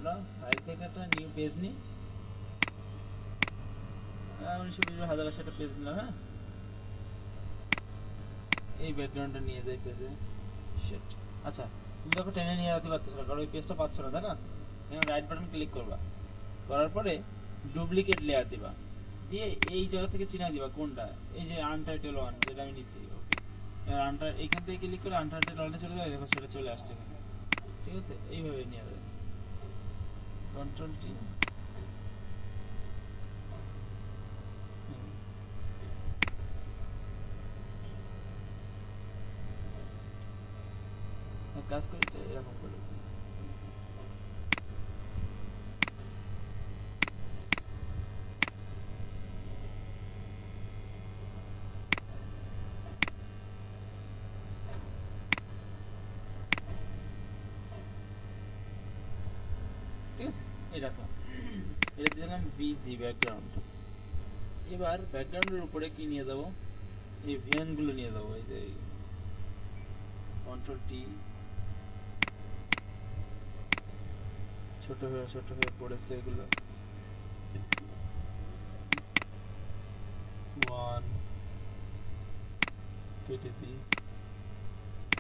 আমরা ফাইল থেকে একটা নিউ পেজ নিই। 1920 হাজার সেটা পেজ নিলাম। হ্যাঁ, এই ব্যাকগ্রাউন্ডটা নিয়ে যাই পেজে। শিট। আচ্ছা, তুমি দেখো টেনে নিয়ে যেতে পারতেছো না, কারণ ওই পেজটা পাচ্ছ না, তাই না? এখানে রাইট বাটন ক্লিক করবা, করার পরে ডুপ্লিকেট লেয়ার দিবা, দিয়ে এই জায়গা থেকে চিনাই দিবা কোনটা, এই যে আনটাইটেল ওয়ান যেটা আমি নিচ্ছি। ওকে, এইখান থেকে ক্লিক করে আনটাইটেল ওয়ানে চলে যাবে, দেখো সেটা চলে আসছে এখানে। ঠিক আছে, এইভাবে নিয়ে যাবে। কন্ট্রোল টি, কাজ করে এরকম করে। ঠিক আছে, এই রাখলাম, এটা দিলাম বিজি ব্যাকগ্রাউন্ড। এবার ব্যাকগ্রাউন্ডের উপরে কি নিয়ে যাবো, এই ভেন গুলো নিয়ে যাবো। এই যে কন্ট্রোল টি, ছোট হয়ে পড়েছে এগুলো। ওয়ান কেটে দিই,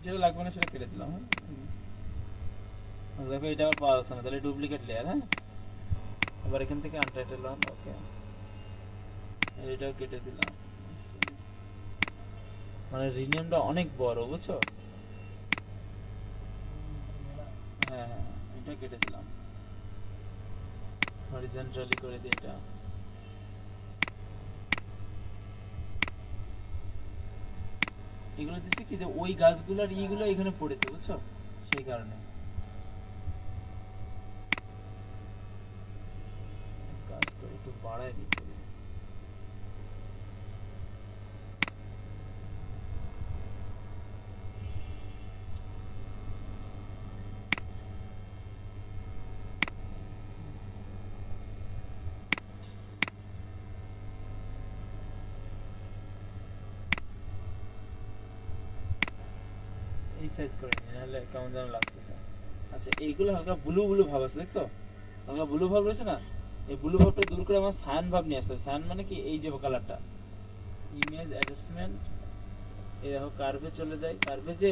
যেটা লাগবে না সেটা কেটে দিলাম। হ্যাঁ, দেখো এটা আবার পাওয়া যাচ্ছে না, তাহলে ডুপ্লিকেট লেয়ার। হ্যাঁ, আবার এখান থেকে আনটাইটেল ওয়ান। ওকে, এটাও কেটে দিলাম। মানে রিনেমটা অনেক বড়, বুঝছো? হ্যাঁ হ্যাঁ, এটা কেটে দিলাম, হরিজন্টালি করে দিই এটা। এগুলো দিছি কি যে ওই গাছগুলোর ইগুলো এখানে পড়েছে, বুঝছো? সেই কারণে কাজ করে একটু বাড়ায় দিচ্ছি। এই সাইজ করে নিই, নাহলে কেমন যেন লাগতেছে। আচ্ছা, এইগুলো হালকা ব্লু ব্লু ভাব আছে, দেখছো? হালকা ব্লু ভাব রয়েছে না? এই ব্লু ভাবটা দূর করে আমার সায়ান ভাব নিয়ে আসতে হবে। সায়ান মানে কি, এই যে কালারটা, ইমেজ অ্যাডজাস্টমেন্ট, এই দেখো কার্ভে চলে যায়, কার্ভে যে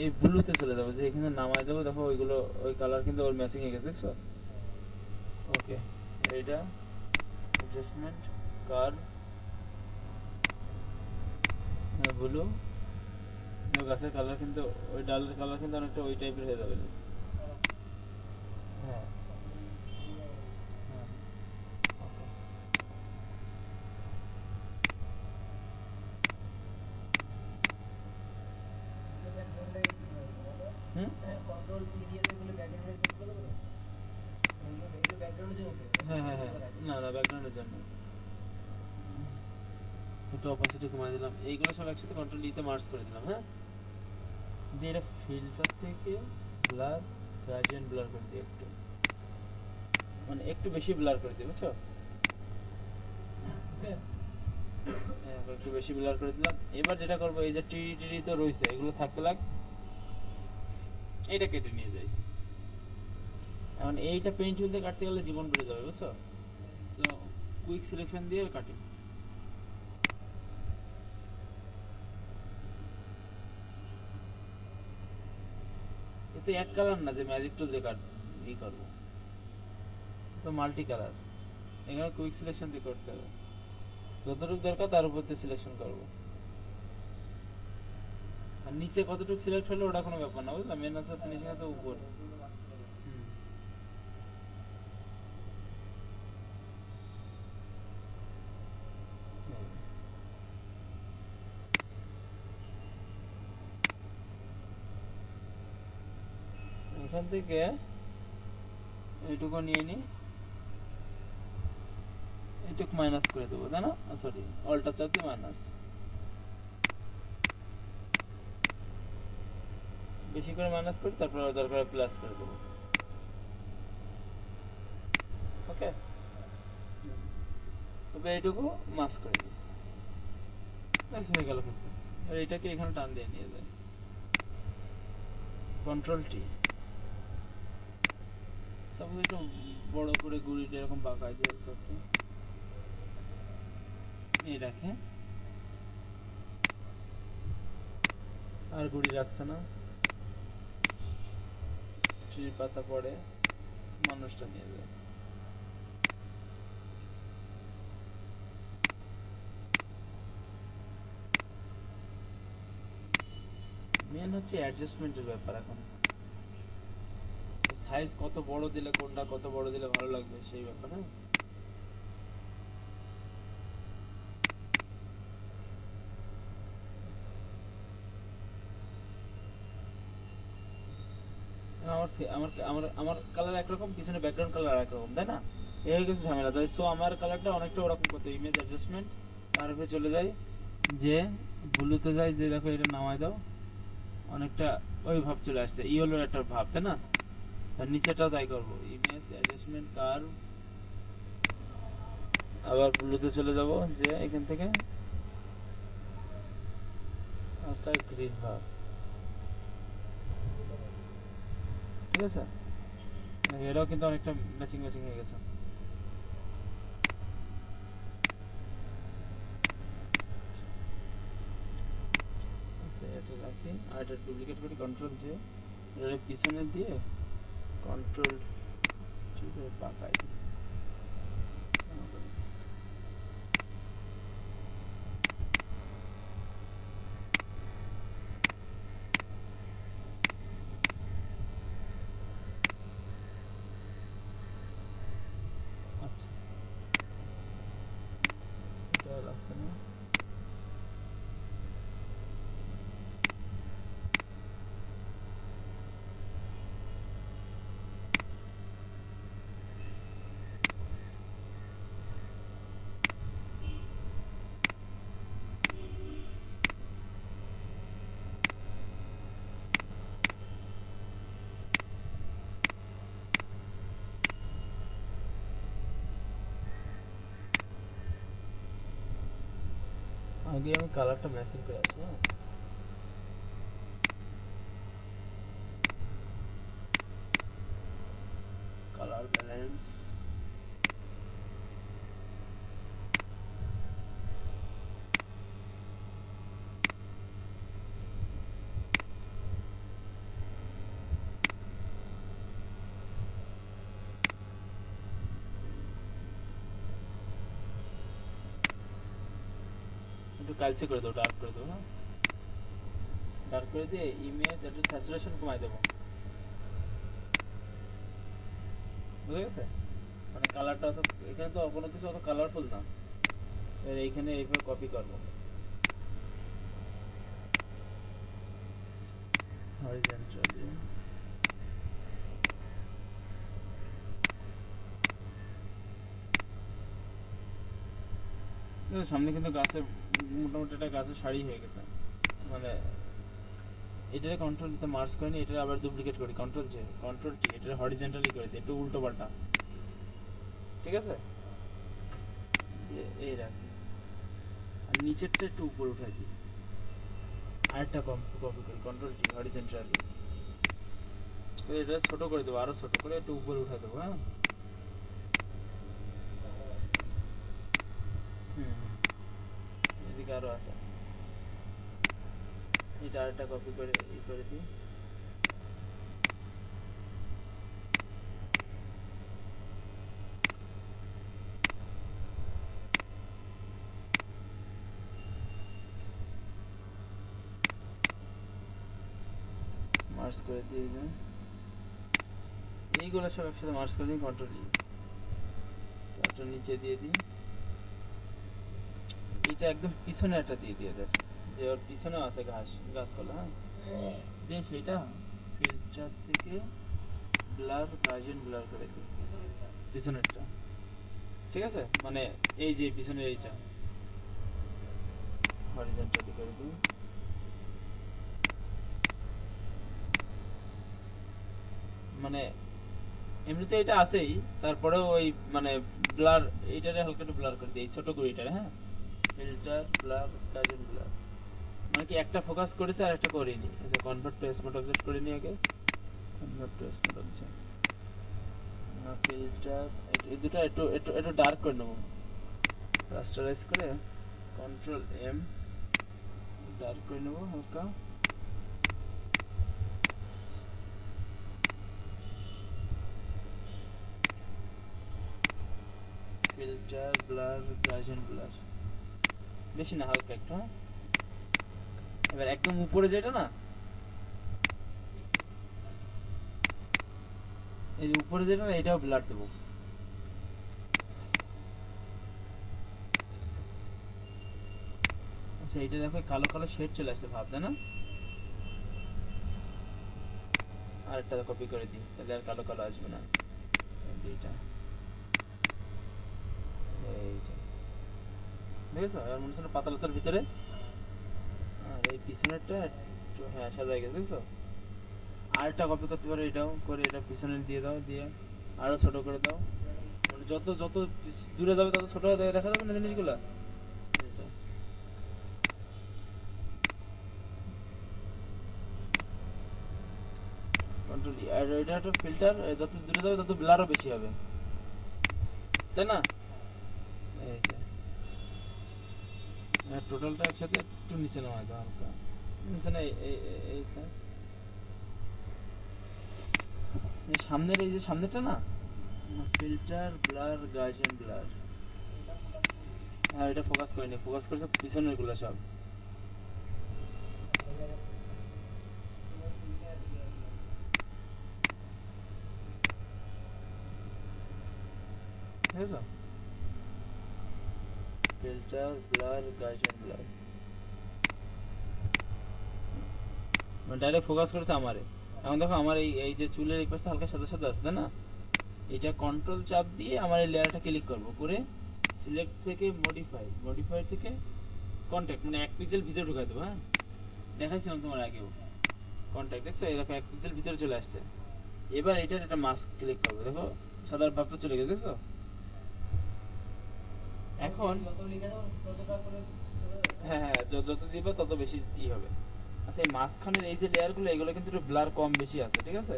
এই ব্লুতে চলে যাবো, যে এখানে নামাই দেবো, দেখো ওইগুলো ওই কালার কিন্তু ওর ম্যাচিং হয়ে গেছে, দেখছো? ওকে, এইটা অ্যাডজাস্টমেন্ট, কার্ভ, ব্লু। গাছের কালার কিন্তু, ওই ডালের কালার কিন্তু অনেকটা ওই টাইপের হয়ে যাবে। হ্যাঁ হ্যাঁ, ওকে। হুম, হ্যাঁ হ্যাঁ হ্যাঁ, না না, ব্যাকগ্রাউন্ডের জন্য একটু অপাসিটি কমাই দিলাম। এইগুলো সব একসাথে কন্ট্রোল ডিতে মার্জ করে দিলাম। হ্যাঁ, দিয়ে এটা ফিল্টার থেকে ব্লার, গ্রেডিয়েন্ট ব্লার করে দিই একটু, মানে একটু বেশি ব্লার করে দিই, বুঝছো? হ্যাঁ, একটু বেশি ব্লার করে দিলাম। এবার যেটা করবো, এই যে টিডি টিডি তো রয়েছে, এগুলো থাকতে লাগ, এইটা কেটে নিয়ে যাই। এখন এইটা পেইন্ট টুল দিয়ে কাটতে গেলে জীবন বেড়ে যাবে, বুঝছো? তো কুইক সিলেকশন দিয়ে কাটি। এতে এক কালার না যে ম্যাজিক টুল দিয়ে কাট ই করবো, তো মাল্টি কালার। এখানে কুইক সিলেকশন দিয়ে করতে হবে, যতটুকু দরকার তার উপর দিয়ে সিলেকশন করবো। আর নিচে কতটুকু সিলেক্ট হলো ওটা কোনো ব্যাপার না, বুঝলাম? মেন আছে ফিনিশিং আছে উপর। হুম, এখান থেকে এইটুকু নিয়ে নিই, এইটুকু মাইনাস করে দেবো, তাই না? সরি, অল্টার চাপ দিয়ে মাইনাস, বেশি করে মাইনাস করি, তারপর দরকার প্লাস করে দেবো। ওকে, ওকে, এইটুকু মাস করে দিই, ব্যাস হয়ে গেল কিন্তু। আর এইটাকে এখানে টান দিয়ে নিয়ে যায়, কন্ট্রোল টি, সাপোজ একটু বড় করে গুড়িটা এরকম বাঁকায় দিয়ে একটু এই রাখে, আর গুড়ি রাখছে না, ট্রির পাতা পড়ে, মানুষটা নিয়ে যায়। মেন হচ্ছে অ্যাডজাস্টমেন্টের ব্যাপার। এখন সাইজ কত বড় দিলে, কোনটা কত বড় দিলে ভালো লাগবে সেই ব্যাপার। হ্যাঁ, আমার আমার আমার আমার কালার একরকম, পিছনে ব্যাকগ্রাউন্ড কালার একরকম, তাই না? এই হয়ে গেছে ঝামেলা। তাই সো আমার কালারটা অনেকটা ওরকম করতে, ইমেজ অ্যাডজাস্টমেন্ট, তার উপরে চলে যাই, যে ব্লুতে যাই, যে দেখো এটা নামায় দাও, অনেকটা ওই ভাব চলে আসছে, ইয়েলোর একটা ভাব, তাই না? আর নিচেটাও তাই করবো, ইমেজ অ্যাডজাস্টমেন্ট কার্ভ, আবার ব্লুতে চলে যাব, যে এখান থেকে একটা গ্রিন ভাব, ঠিক আছে? এটাও কিন্তু অনেকটা ম্যাচিং ম্যাচিং হয়ে গেছে। আচ্ছা, এটা রাখি, আর এটা ডুপ্লিকেট করি, কন্ট্রোল জে, এটা পিছনে দিয়ে কন্ট্রোল টিপে পাকাই দিই। আচ্ছা, এটা লাগছে না। আগে আমি কালারটা ম্যাচিং করে আসি। হ্যাঁ, কালার ব্যালেন্স, একটু কালচে করে দেবো, ডার্ক করে দেবো। হ্যাঁ, ডার্ক করে দিয়ে ইমেজ একটু স্যাচুরেশন কমাই দেবো, বুঝে গেছে? মানে কালারটা তো এখানে তো কোনো কিছু অত কালারফুল না, এইখানে এইভাবে কপি করবো, হরিজন্টালি। সামনে কিন্তু গাছের, মোটামুটি একটা গাছের শাড়ি হয়ে গেছে। মানে এটারে কন্ট্রোল দিতে মার্জ করে নি, এটা আবার ডুপ্লিকেট করি, কন্ট্রোল জে, কন্ট্রোল টি, এটা হরিজন্টালি করে দিই, একটু উল্টো পাল্টা, ঠিক আছে? এই রাখি, আর নিচেরটা একটু উপরে উঠাই দিই, আরেকটা কপি করি, কন্ট্রোল টি, হরিজন্টালি, এটা ছোট করে দেবো, আরো ছোট করে একটু উপরে উঠাই দেবো। হ্যাঁ, হুম, এদিকে আরো আছে, এটা আরেকটা কপি করে ই করে দিই, মার্জ করে দিয়ে দিই, এইগুলো সব একসাথে মার্জ করে দিই, কন্ট্রোল ই, একটা নিচে দিয়ে দিই, এটা একদম পিছনে একটা দিয়ে দিয়ে দেয়, যে ওর পিছনেও আছে ঘাস, গাছতলা। হ্যাঁ, দিয়ে সেটা ফিল্টার থেকে ব্লার, গার্জিয়ান ব্লার করে দিই পিছনেরটা, ঠিক আছে? মানে এই যে পিছনের এইটা হরিজন্টালি করে দিই, মানে এমনিতে এটা আছেই, তারপরেও ওই মানে ব্লার, এইটারে হালকা একটু ব্লার করে দিই, এই ছোট গুড়িটারে। হ্যাঁ, ফিল্টার ব্লার, গার্জিয়ান ব্লার, মানে কি একটা ফোকাস করেছে আর একটা করিনি। আচ্ছা, কনভার্ট টু স্মার্ট অবজেক্ট করে নি আগে, convert to smart object, filter এই দুটো একটু একটু একটু ডার্ক করে নেব, রাস্টারাইজ করে কন্ট্রোল এম ডার্ক করে নেব হালকা। ফিল্টার ব্লার গার্জিয়ান ব্লার, বেশি না হালকা একটু। হ্যাঁ এবার একদম উপরে যেটা না, এই উপরে যেটা না এটাও ব্লার দেবো। আচ্ছা এটা দেখো কালো কালো শেড চলে আসছে ভাব, তাই না? আরেকটা কপি করে দিই, তাহলে আর কালো কালো আসবে না। এইটা এইটা দেখেছো, আর মনে হচ্ছে পাতালতার ভিতরে। আর এই পিছনেরটা একটু হ্যাঁ সাদা হয়ে গেছে, দেখছো? আরেকটা কপি করতে পারো, এটাও করে এটা পিছনে দিয়ে দাও, দিয়ে আরো ছোট করে দাও। মানে যত যত দূরে যাবে তত ছোট হয়ে দেখা যাবে না জিনিসগুলা। কন্ট্রোল আর এটা একটা ফিল্টার, যত দূরে যাবে তত ব্লারও বেশি হবে, তাই না? এই যে টোটালটা একসাথে একটু নিচে নামাই দাও হালকা, নিচে না এইটা এই সামনের, এই যে সামনেটা না, ফিল্টার ব্লার গার্জিয়ান ব্লার। হ্যাঁ এটা ফোকাস করিনি, ফোকাস করছে পিছনের গুলো সব। ঠিক আছে, ফিল্টার ব্লার গার্জিয়ান ব্লার, মানে ডাইরেক্ট ফোকাস করছে আমারে। এখন দেখো আমার এই এই যে চুলের এই পাশে হালকা সাদা সাদা আছে, তাই না? এটা কন্ট্রোল চাপ দিয়ে আমার এই লেয়ারটা ক্লিক করব, করে সিলেক্ট থেকে মডিফাই, মডিফাই থেকে কন্টাক্ট মানে 1 পিক্সেল ভিতরে ঢুকাই দেবো। হ্যাঁ দেখাইছিলাম তোমার আগেও কন্টাক্ট, দেখছো এই দেখো 1 পিক্সেল ভিতরে চলে আসছে। এবার এটার একটা মাস্ক ক্লিক করবো, দেখো সাদার ভাবটা চলে গেছে, দেখছো? এখন হ্যাঁ হ্যাঁ যত দিবা তত বেশি ই হবে। আচ্ছা এই মাঝখানের এই যে লেয়ার গুলো, এগুলো কিন্তু একটু ব্লার কম বেশি আছে, ঠিক আছে?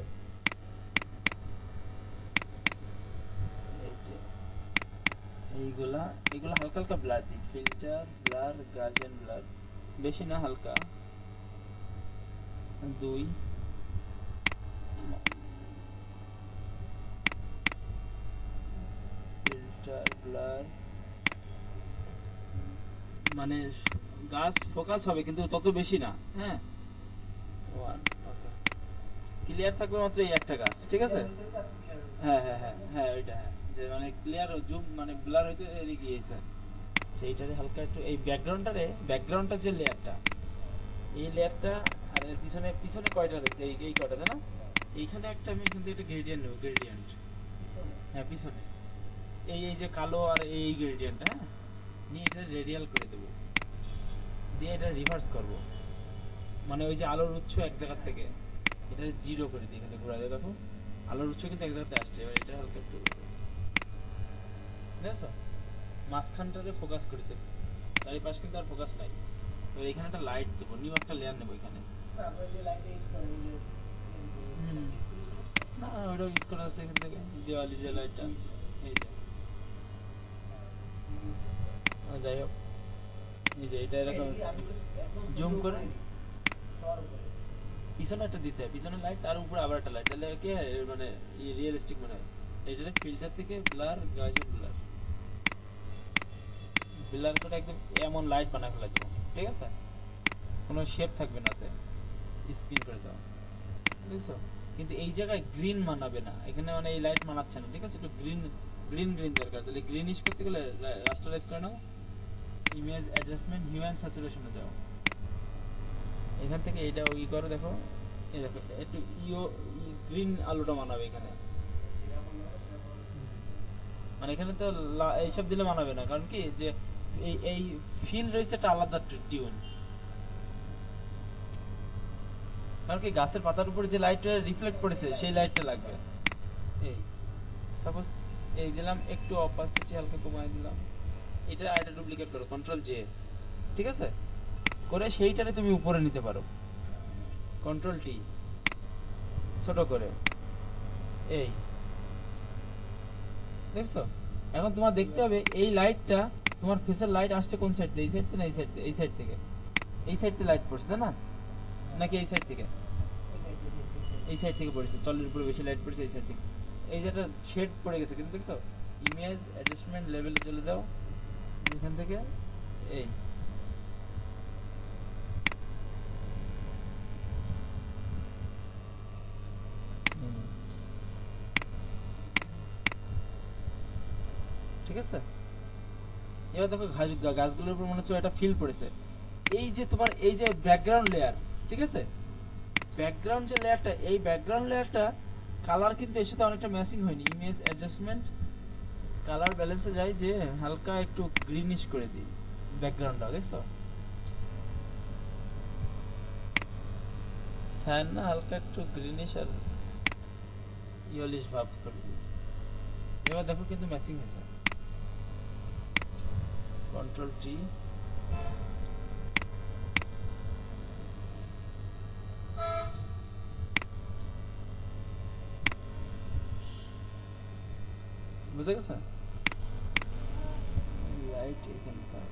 এই যে এইগুলা, এগুলো হালকা হালকা ব্লার দিই, ফিল্টার ব্লার গার্জিয়ান ব্লার, বেশি না হালকা, 2 ফিল্টার ব্লার, মানে গাছ ফোকাস হবে কিন্তু তত বেশি না। হ্যাঁ 1 ওকে, ক্লিয়ার থাকবে মাত্র এই একটা গাছ, ঠিক আছে? হ্যাঁ হ্যাঁ হ্যাঁ হ্যাঁ ওইটা, হ্যাঁ যে মানে ক্লিয়ার জুম মানে ব্লার হইতে গিয়েছে। সেইটারে হালকা একটু এই ব্যাকগ্রাউন্ডটারে, ব্যাকগ্রাউন্ডটা যে লেয়ারটা, এই লেয়ারটা আর এর পিছনে পিছনে কয়টা রয়েছে, এই এই কয়টা, তাই না? এইখানে একটা আমি কিন্তু একটা গ্রেডিয়েন্ট নেব, গ্রেডিয়েন্ট। হ্যাঁ পিছনে এই এই যে কালো আর এই গ্রেডিয়েন্ট, হ্যাঁ নিয়ে এটা রেডিয়াল করে দেবো, দিয়ে এটা রিভার্স করব, মানে ওই যে আলোর উৎস এক জায়গা থেকে এটা জিরো করে দিই, এখানে ঘোরা দিয়ে দেখো আলোর উৎস কিন্তু এক জায়গাতে আসছে। এবার এটা হালকা একটু দেখছো মাঝখানটারে ফোকাস করেছে, চারিপাশ কিন্তু আর ফোকাস নাই। এবার এখানে একটা লাইট দেবো, নিউ একটা লেয়ার নেবো এখানে। হুম না ওইটাও ইউজ করা আছে এখান থেকে, দেওয়ালি যে লাইটটা, এই যে যাই হোক এই যে এটা এরকম জুম করে পিছনে একটা দিতে হয়, পিছনে লাইট তার উপরে আবার একটা লাইট, তাহলে কি হয় মানে রিয়েলিস্টিক মনে হয়। এইটা ফিল্টার থেকে ব্লার গার্জিয়ান ব্লার, ব্লার করে একদম এমন লাইট বানায় ফেলা দেবো, ঠিক আছে? কোনো শেপ থাকবে না, স্ক্রিন করে দাও, বুঝছো? কিন্তু এই জায়গায় গ্রিন মানাবে না, এখানে মানে এই লাইট মানাচ্ছে না, ঠিক আছে? একটু গ্রিন গ্রিন গ্রিন দরকার, তাহলে গ্রিনিশ করতে গেলে রাস্টারাইজ করে নাও, ইমেজ অ্যাডজাস্টমেন্ট হিউম্যান স্যাচুরেশনে যাও, এখান থেকে এইটা ই করো, দেখো এই দেখো একটু ইও গ্রিন আলোটা মানাবে এখানে, মানে এখানে তো এইসব দিলে মানাবে না, কারণ কি যে এই এই ফিল রয়েছে একটা আলাদা টিউন, কারণ কি গাছের পাতার উপরে যে লাইটটা রিফ্লেক্ট করেছে সেই লাইটটা লাগবে। এই সাপোজ এই দিলাম একটু অপাসিটি হালকা কমাই দিলাম, এটা আরেকটা ডুপ্লিকেট করো কন্ট্রোল জে, ঠিক আছে? করে সেইটারে তুমি উপরে নিতে পারো, কন্ট্রোল টি ছোট করে, এই দেখছো? এখন তোমার দেখতে হবে এই লাইটটা তোমার ফেসের লাইট আসছে কোন সাইড থেকে, এই সাইড থেকে না এই সাইড থেকে? এই সাইড থেকে, এই সাইড থেকে লাইট পড়ছে তাই না, নাকি এই সাইড থেকে? এই সাইড থেকে পড়েছে, চলের উপরে বেশি লাইট পড়েছে এই সাইড থেকে। এই যেটা শেড পড়ে গেছে কিন্তু দেখছো, ইমেজ অ্যাডজাস্টমেন্ট লেভেলে চলে যাও, এখান থেকে এই ঠিক আছে। এবার দেখো গাছগুলোর উপর মনে হচ্ছে একটা ফিল পড়েছে। এই যে তোমার এই যে ব্যাকগ্রাউন্ড লেয়ার, ঠিক আছে, ব্যাকগ্রাউন্ড যে লেয়ারটা, এই ব্যাকগ্রাউন্ড লেয়ারটা কালার কিন্তু এর সাথে অনেকটা ম্যাচিং হয়নি। ইমেজ অ্যাডজাস্টমেন্ট কালার ব্যালেন্সে যাই, যে হালকা একটু গ্রিনিশ করে দিই ব্যাকগ্রাউন্ডটা, দেখছো সায়ান না, হালকা একটু গ্রিনিশ আর ইয়েলিশ ভাব করে দিই। এবার দেখো কিন্তু ম্যাচিং হয়েছে। কন্ট্রোল টি, বুঝে গেছে? লাইট এখানকার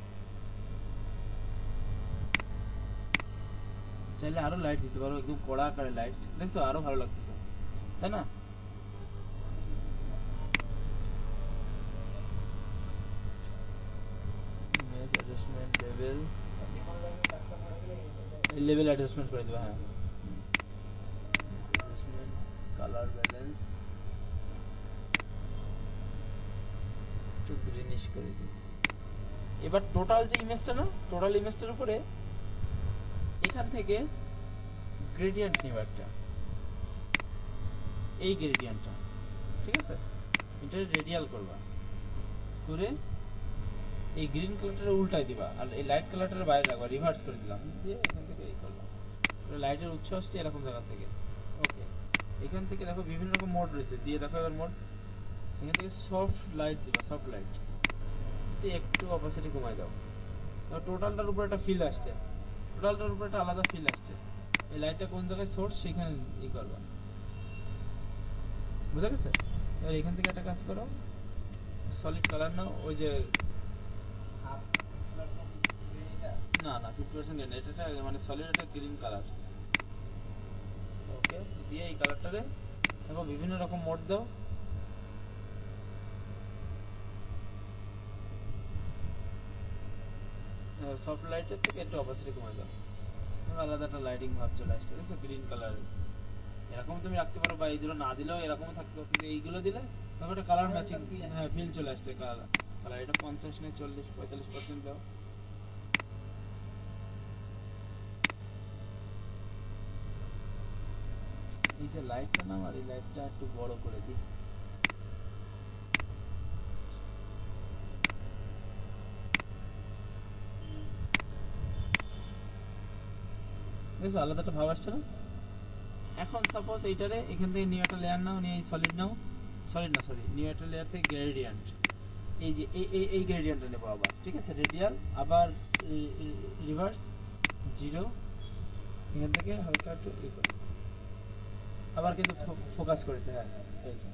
চাইলে আরো লাইট দিতে পারো, একদম কড়া আকারে লাইট, দেখছো আরো ভালো লাগতেছে তাই না? Image adjustment level, level adjustment করে দেবো, হ্যাঁ অ্যাডজাস্টমেন্ট কালার ব্যালেন্স একটু গ্রিনিশ করে দিই। এবার টোটাল যে ইমেজটা না, টোটাল ইমেজটার উপরে এখান থেকে গ্রেডিয়েন্ট নিব একটা, এই গ্রেডিয়েন্টটা, ঠিক আছে, এটা রেডিয়াল করবা করে এই গ্রিন কালারটা উল্টাই দিবা, আর এই লাইট কালারটা বাইরে রাখবা, রিভার্স করে দিলাম দিয়ে এখান থেকে এই করলাম, লাইটের উৎস আসছে এরকম জায়গা থেকে। ওকে, এখান থেকে দেখো বিভিন্ন রকম মোড রয়েছে, দিয়ে দেখো এবার মোড, এখান থেকে সফট লাইট দিবা, সফট লাইট দিয়ে একটু অপাসিটি কমাই দাও, টোটালটার উপর একটা ফিল আসছে, টোটালটার উপর একটা আলাদা ফিল আসছে। এই লাইটটা কোন জায়গায় সোর্স সেখানে ই করবা, বুঝা গেছে? এবার এখান থেকে একটা কাজ করো, সলিড কালার নাও, ওই যে না না 50% গ্রেন, এটা মানে সলিড একটা গ্রিন কালার। ওকে, দিয়ে এই কালারটারে দেখো বিভিন্ন রকম মোড দাও, সফট লাইটের থেকে একটু অপাসিটি কমাই দাও, আলাদা একটা লাইটিং ভাব চলে আসছে, দেখছো গ্রিন কালারের। এরকম তুমি রাখতে পারো, বা এই দুটো না দিলেও এরকম থাকতো, কিন্তু এইগুলো দিলে তবে একটা কালার ম্যাচিং, হ্যাঁ ফিল চলে আসছে কালার। কালার এটা 50 না 40-45% দাও। এই যে লাইটটা না, আর এই লাইটটা একটু বড় করে দিই, দেখছো আলাদা একটা ভাব আসছে না? এখন সাপোজ এইটারে এখান থেকে নিউ একটা লেয়ার নাও, নিয়ে এই সলিড নাও, সলিড না সরি, নিউ একটা লেয়ার থেকে গ্রেডিয়েন্ট, এই যে এই গ্রেডিয়েন্টটা নেবো আবার, ঠিক আছে, রেডিয়াল আবার রিভার্স 0, এখান থেকে হালকা একটু ই করে আবার কিন্তু ফোকাস করেছে, হ্যাঁ এই যে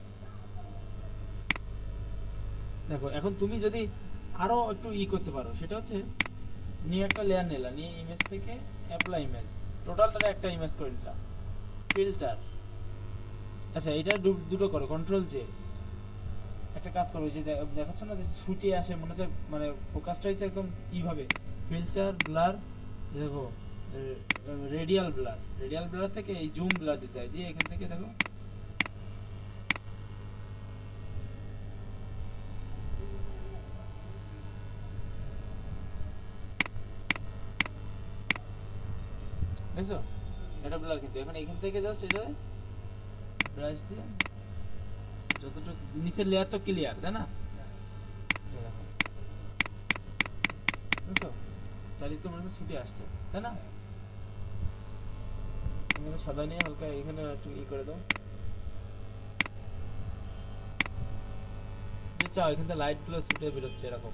দেখো। এখন তুমি যদি আরো একটু ই করতে পারো, সেটা হচ্ছে নিউ একটা লেয়ার নিলা, নিয়ে ইমেজ থেকে অ্যাপ্লাই ইমেজ, টোটালটা একটা ইমেজ করে নিলাম, ফিল্টার, আচ্ছা এটা দুটো করো, কন্ট্রোল জে, একটা কাজ করো, যে দেখাচ্ছ না যে ছুটে আসে মনে হচ্ছে, মানে ফোকাসটা হচ্ছে একদম এইভাবে, ফিল্টার ব্লার, দেখো রেডিয়াল ব্লার, রেডিয়াল ব্লার থেকে এই জুম ব্লার দিতে হয়, দিয়ে এখান থেকে দেখো দেখছো এটা ব্লার, কিন্তু এখন এখান থেকে জাস্ট এটা ব্রাশ দিয়ে যতটুকু নিচের লেয়ার তো ক্লিয়ার তাই না, বুঝছো চারিদিকে মনে হচ্ছে ছুটে আসছে তাই না? তুমি সাদা নিয়ে হালকা এখানে একটু ই করে দাও, যে চাও এখান থেকে লাইট গুলো ছুটে বেরোচ্ছে এরকম,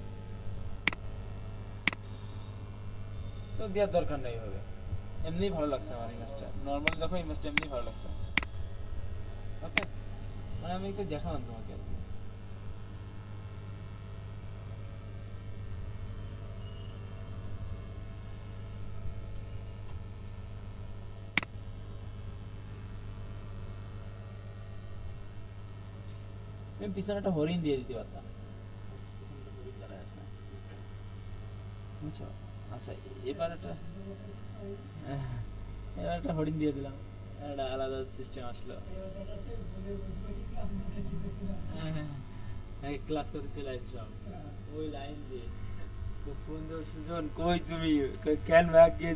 তো দেওয়ার দরকার নেই হবে, এমনি ভালো লাগছে আমার ইমেজটা, নর্মাল দেখো ইমেজটা এমনি ভালো লাগছে। ওকে, মানে আমি একটু দেখালাম তোমাকে আর কি। আমি পিছনে একটা হরিণ দিয়ে দিতে পারতাম, পিছনে একটা হরিণ দাঁড়ায় আছে, বুঝছো? আচ্ছা, এবার একটা এবার একটা হরিণ দিয়ে দিলাম, একটা আলাদা সিস্টেম আসলো। ক্লাস করতে চলে আসছি সব ওই লাইন দিয়ে। তো ফোন দেওয়ার সুজন, কই তুমি? কই, কেন ব্যাগ গিয়ে